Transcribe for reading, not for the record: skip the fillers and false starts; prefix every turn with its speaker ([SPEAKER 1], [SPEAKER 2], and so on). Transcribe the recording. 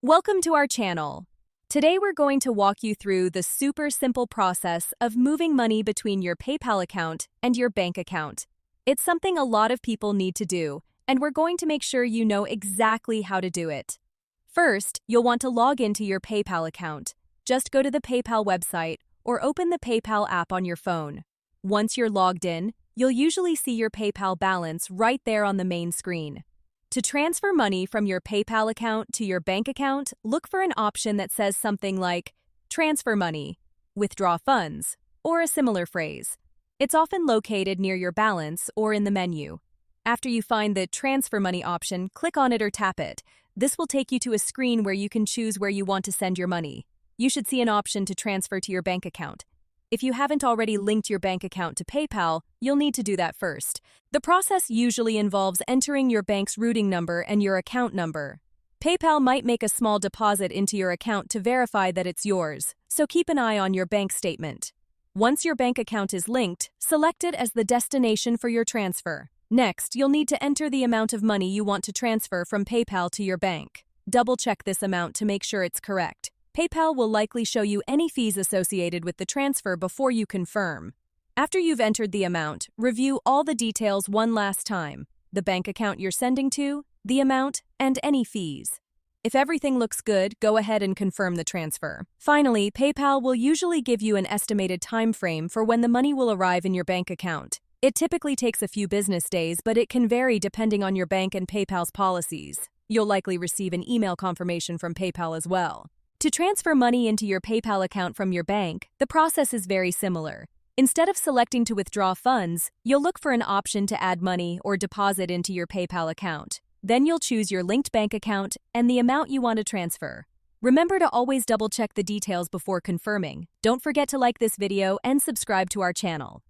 [SPEAKER 1] Welcome to our channel. Today we're going to walk you through the super simple process of moving money between your PayPal account and your bank account. It's something a lot of people need to do, and we're going to make sure you know exactly how to do it. First, you'll want to log into your PayPal account. Just go to the PayPal website or open the PayPal app on your phone. Once you're logged in, you'll usually see your PayPal balance right there on the main screen. To transfer money from your PayPal account to your bank account, look for an option that says something like Transfer Money, Withdraw Funds, or a similar phrase. It's often located near your balance or in the menu. After you find the Transfer Money option, click on it or tap it. This will take you to a screen where you can choose where you want to send your money. You should see an option to transfer to your bank account. If you haven't already linked your bank account to PayPal, you'll need to do that first. The process usually involves entering your bank's routing number and your account number. PayPal might make a small deposit into your account to verify that it's yours, so keep an eye on your bank statement. Once your bank account is linked, select it as the destination for your transfer. Next, you'll need to enter the amount of money you want to transfer from PayPal to your bank. Double-check this amount to make sure it's correct. PayPal will likely show you any fees associated with the transfer before you confirm. After you've entered the amount, review all the details one last time: the bank account you're sending to, the amount, and any fees. If everything looks good, go ahead and confirm the transfer. Finally, PayPal will usually give you an estimated time frame for when the money will arrive in your bank account. It typically takes a few business days, but it can vary depending on your bank and PayPal's policies. You'll likely receive an email confirmation from PayPal as well. To transfer money into your PayPal account from your bank, the process is very similar. Instead of selecting to withdraw funds, you'll look for an option to add money or deposit into your PayPal account. Then you'll choose your linked bank account and the amount you want to transfer. Remember to always double-check the details before confirming. Don't forget to like this video and subscribe to our channel.